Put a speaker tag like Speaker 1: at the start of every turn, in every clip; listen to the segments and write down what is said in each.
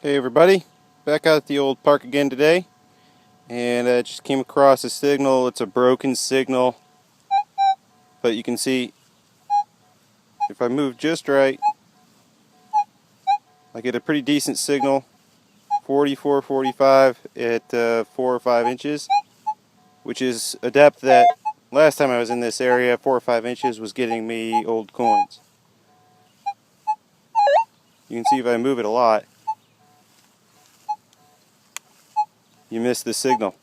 Speaker 1: Hey everybody, back out at the old park again today, and I just came across a signal. It's a broken signal, but you can see if I move just right, I get a pretty decent signal, 44, 45 at 4 or 5 inches, which is a depth that last time I was in this area, 4 or 5 inches was getting me old coins. You can see if I move it a lot, you miss the signal.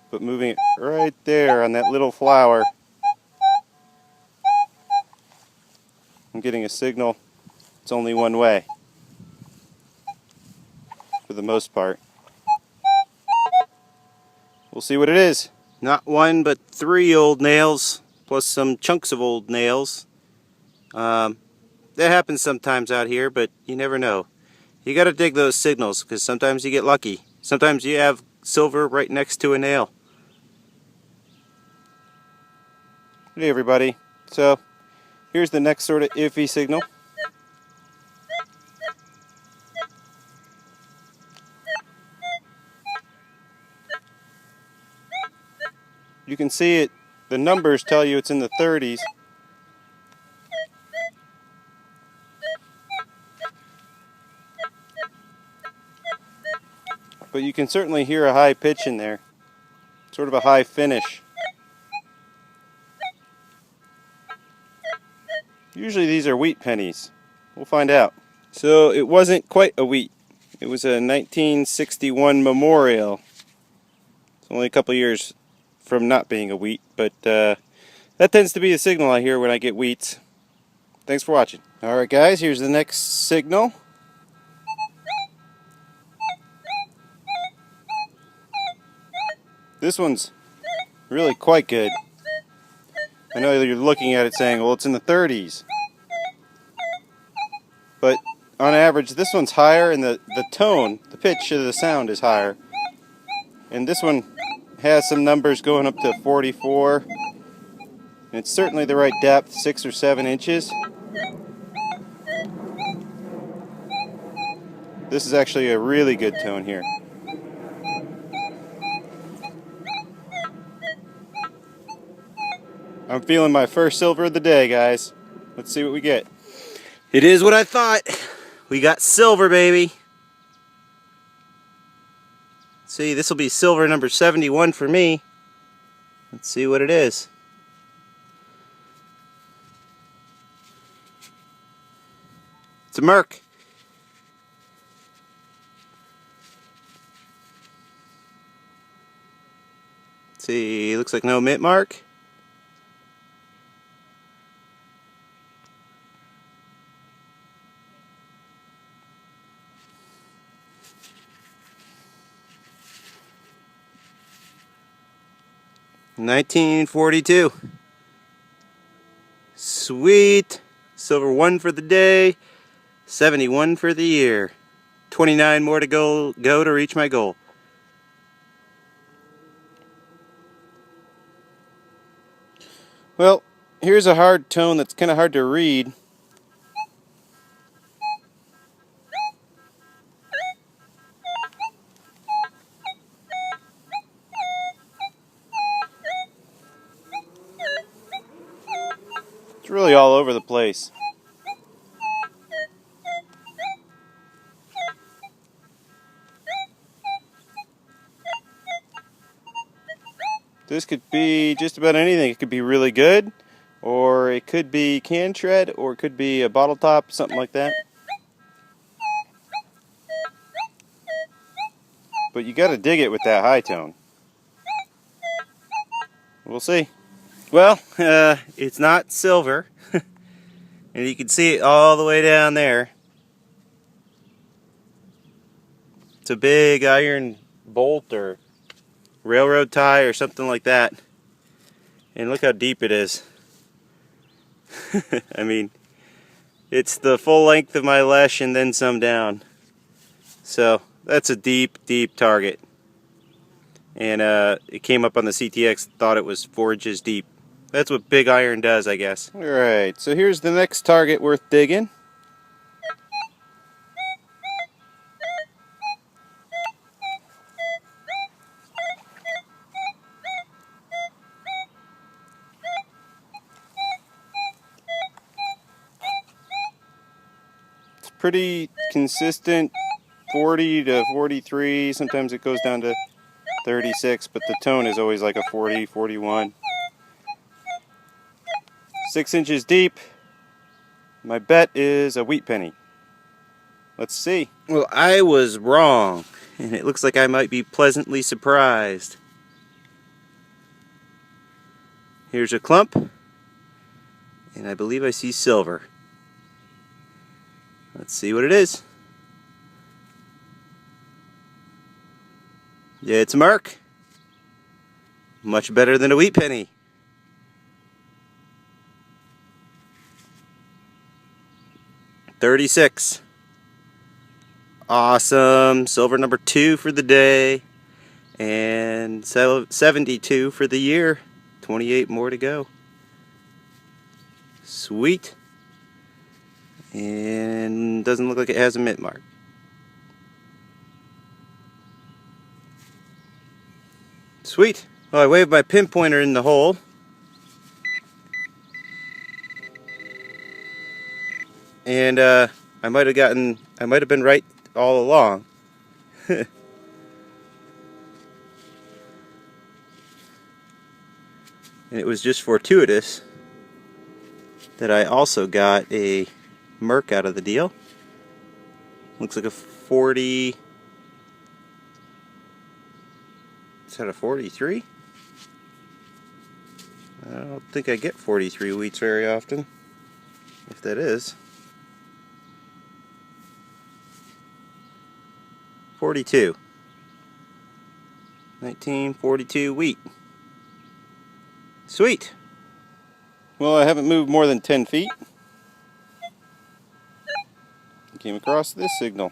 Speaker 1: But moving it right there on that little flower, I'm getting a signal. It's only one way, for the most part. We'll see what it is. Not one, but 3 old nails, plus some chunks of old nails. That happens sometimes out here, but you never know. You gotta dig those signals, because sometimes you get lucky. Sometimes you have silver right next to a nail. Hey everybody. So, here's the next sort of iffy signal. You can see it, the numbers tell you it's in the 30s. But you can certainly hear a high pitch in there. Sort of a high finish. Usually these are wheat pennies. We'll find out. So it wasn't quite a wheat. It was a 1961 Memorial. It's only a couple years from not being a wheat, but that tends to be the signal I hear when I get wheats. Thanks for watching. Alright guys, here's the next signal. This one's really quite good. I know you're looking at it saying, well, it's in the 30s. But on average, this one's higher, and the tone, the pitch of the sound is higher. And this one has some numbers going up to 44. And it's certainly the right depth, 6 or 7 inches. This is actually a really good tone here. I'm feeling my first silver of the day, guys. Let's see what we get. It is what I thought. We got silver, baby. See, this will be silver number 71 for me. Let's see what it is. It's a Merc. Let's see, looks like no mint mark. $1942. Sweet. Silver 1 for the day, 71 for the year. 29 more to go to reach my goal. Well, here's a hard tone that's kind of hard to read. It's really all over the place. This could be just about anything. It could be really good, or it could be can tread, or it could be a bottle top, something like that. But you gotta dig it with that high tone. We'll see. Well, it's not silver. And you can see it all the way down there. It's a big iron bolt or railroad tie or something like that. And look how deep it is. I mean, it's the full length of my lash and then some down. So that's a deep, deep target. And it came up on the CTX, thought it was 4 inches deep. That's what big iron does, I guess. Alright, so here's the next target worth digging. pretty consistent, 40 to 43. Sometimes it goes down to 36, but the tone is always like a 40, 41. 6 inches deep. My bet is a wheat penny. Let's see. Well, I was wrong, and it looks like I might be pleasantly surprised. Here's a clump, and I believe I see silver. Let's see what it is. Yeah, it's a mark. Much better than a wheat penny. $36. Awesome. Silver number 2 for the day. And 72 for the year. 28 more to go. Sweet. And doesn't look like it has a mint mark. Sweet. Well, I waved my pinpointer in the hole. And I might have been right all along. And it was just fortuitous that I also got a merc out of the deal. Looks like a 40. Is that a 43? I don't think I get 43 wheats very often, if that is. 42. 1942 wheat. Sweet. Well, I haven't moved more than 10 feet. I came across this signal.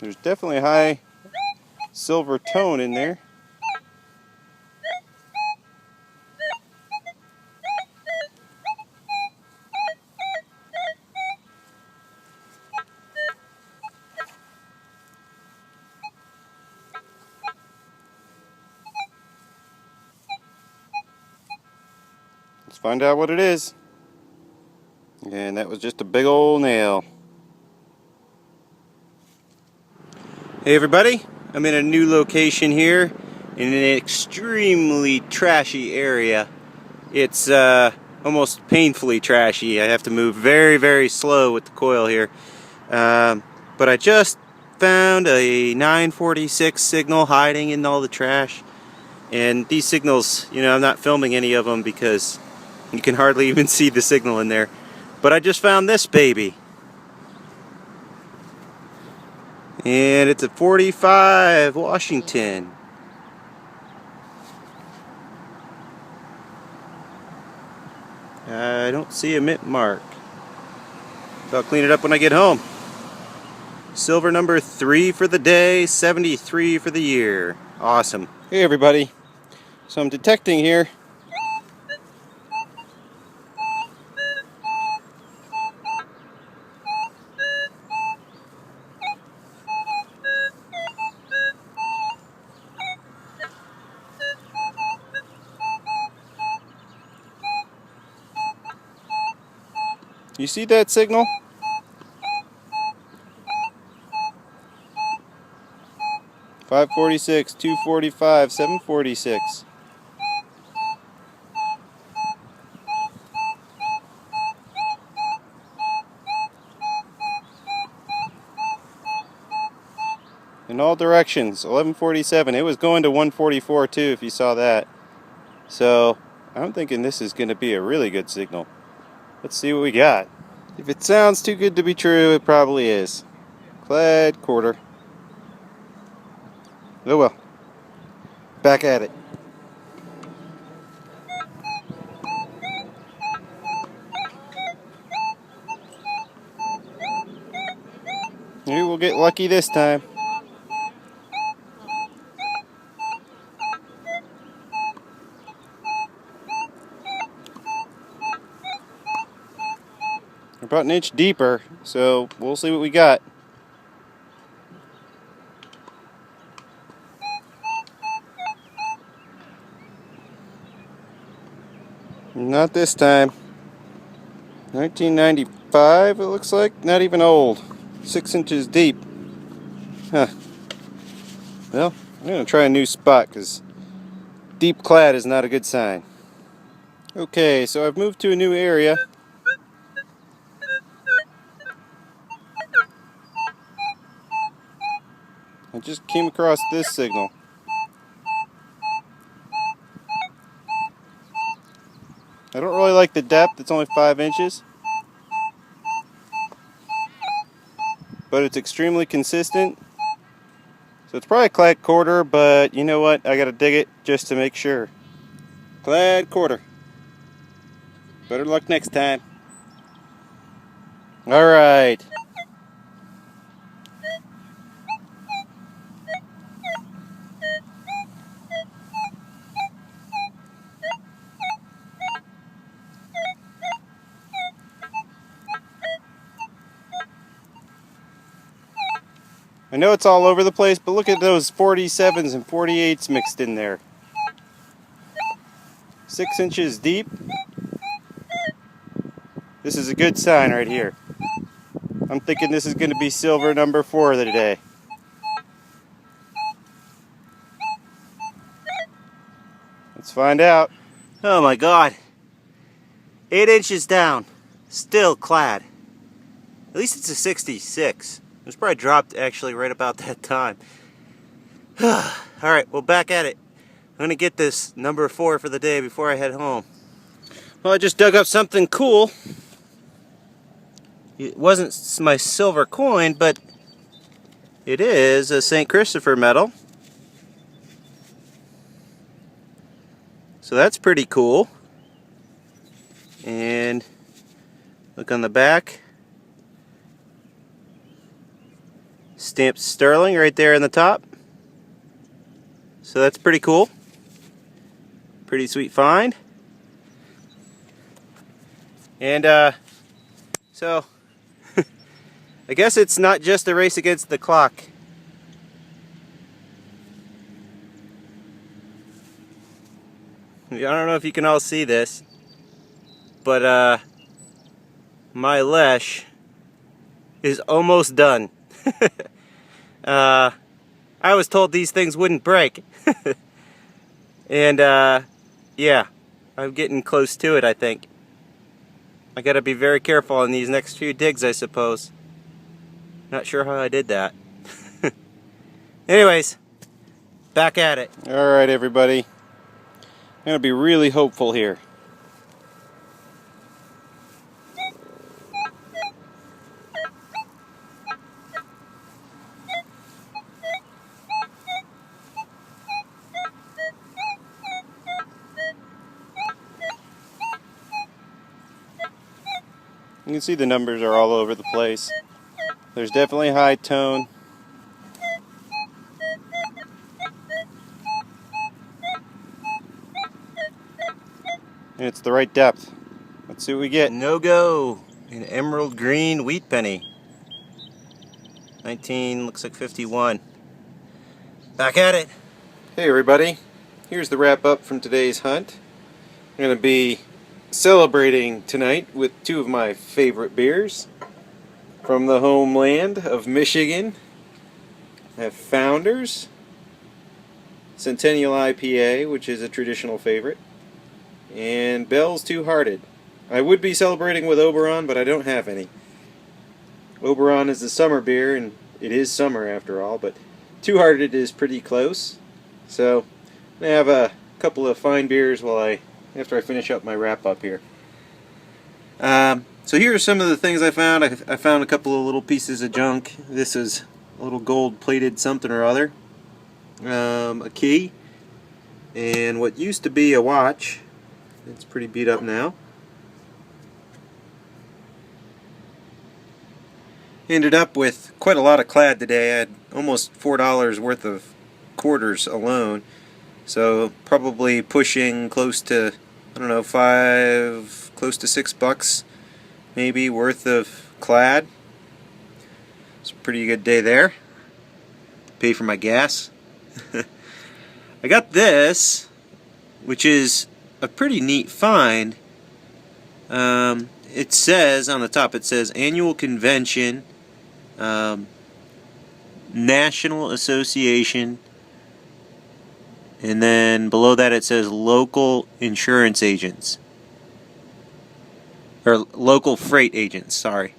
Speaker 1: There's definitely a high silver tone in there. Let's find out what it is. And that was just a big old nail. Hey everybody, I'm in a new location here in an extremely trashy area. It's almost painfully trashy. I have to move very, very slow with the coil here. But I just found a 946 signal hiding in all the trash. And these signals, you know, I'm not filming any of them because you can hardly even see the signal in there. But I just found this baby. And it's a 45 Washington. I don't see a mint mark. So I'll clean it up when I get home. Silver number 3 for the day, 73 for the year. Awesome. Hey everybody. So I'm detecting here. You see that signal? .546, 245, 746. In all directions, 1147. It was going to 144 too, if you saw that. So I'm thinking this is going to be a really good signal. Let's see what we got. If it sounds too good to be true, it probably is. Clad quarter. Oh well. Back at it. Maybe we'll get lucky this time. We're about an inch deeper, so we'll see what we got. Not this time. 1995, it looks like. Not even old. 6 inches deep. Huh. Well, I'm going to try a new spot because deep clad is not a good sign. Okay, so I've moved to a new area. I just came across this signal. I don't really like the depth, it's only 5 inches. But it's extremely consistent. So it's probably a clad quarter, but you know what? I gotta dig it just to make sure. Clad quarter. Better luck next time. Alright. I know it's all over the place, but look at those 47s and 48s mixed in there. 6 inches deep. This is a good sign right here. I'm thinking this is going to be silver number 4 of the day. Let's find out. Oh my God. 8 inches down. Still clad. At least it's a 66. It was probably dropped actually right about that time. Alright, well, back at it. I'm going to get this number 4 for the day before I head home. Well, I just dug up something cool. It wasn't my silver coin, but it is a St. Christopher medal. So that's pretty cool. And look on the back. Stamped sterling right there in the top. So that's pretty cool. Pretty sweet find. And so I guess it's not just a race against the clock. I don't know if you can all see this, but my leash is almost done. I was told these things wouldn't break. And yeah, I'm getting close to it, I think. I gotta be very careful on these next few digs, I suppose. Not sure how I did that. Anyways, back at it. Alright, everybody. I'm gonna be really hopeful here. You can see the numbers are all over the place. There's definitely high tone. And it's the right depth. Let's see what we get. No go. An emerald green wheat penny. 19, looks like 51. Back at it. Hey everybody. Here's the wrap up from today's hunt. I'm going to be celebrating tonight with 2 of my favorite beers from the homeland of Michigan. I have Founders Centennial IPA, which is a traditional favorite, and Bell's Two Hearted. I would be celebrating with Oberon, but I don't have any. Oberon is the summer beer, and it is summer after all, but Two Hearted is pretty close. So I'm going to have a couple of fine beers after I finish up my wrap up here. So here are some of the things I found. I found a couple of little pieces of junk. This is a little gold plated something or other. A key. And what used to be a watch. It's pretty beat up now. Ended up with quite a lot of clad today. I had almost $4 worth of quarters alone. So probably pushing close to, I don't know, close to $6 maybe worth of clad. It's a pretty good day there. Pay for my gas. I got this, which is a pretty neat find. It says on the top, it says Annual Convention, National Association, and then below that it says Local Insurance Agents, or Local Freight Agents, sorry.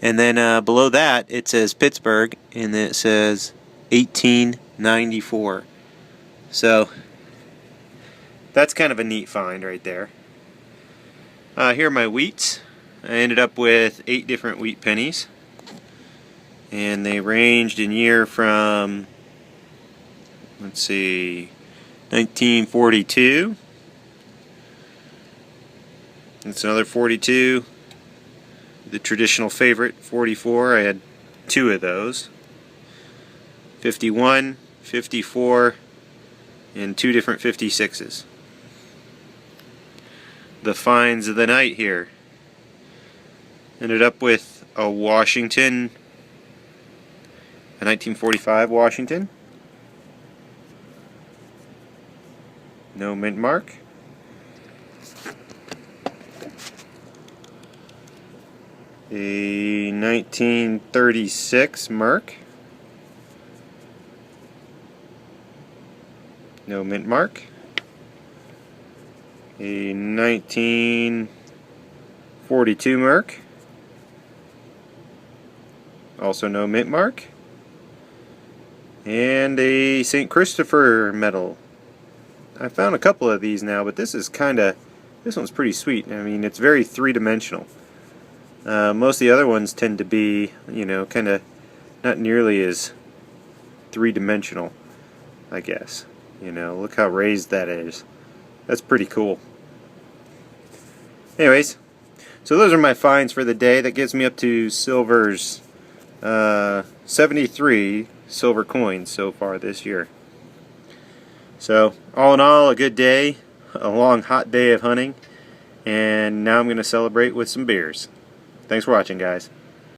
Speaker 1: And then below that it says Pittsburgh, and then it says 1894. So that's kind of a neat find right there. Here are my wheats. I ended up with 8 different wheat pennies, and they ranged in year from, let's see, 1942. That's another 42. The traditional favorite, 44. I had 2 of those. 51, 54, and 2 different 56s. The finds of the night here. Ended up with a Washington, a 1945 Washington. No mint mark. A 1936 Merc. No mint mark. A 1942 Merc. Also no mint mark. And a St. Christopher medal. I found a couple of these now, but this one's pretty sweet. I mean, it's very three-dimensional. Most of the other ones tend to be, you know, kind of not nearly as three-dimensional, I guess. You know, look how raised that is. That's pretty cool. Anyways, so those are my finds for the day. That gets me up to silver's 73 silver coins so far this year. So, all in all, a good day, a long hot day of hunting, and now I'm going to celebrate with some beers. Thanks for watching, guys.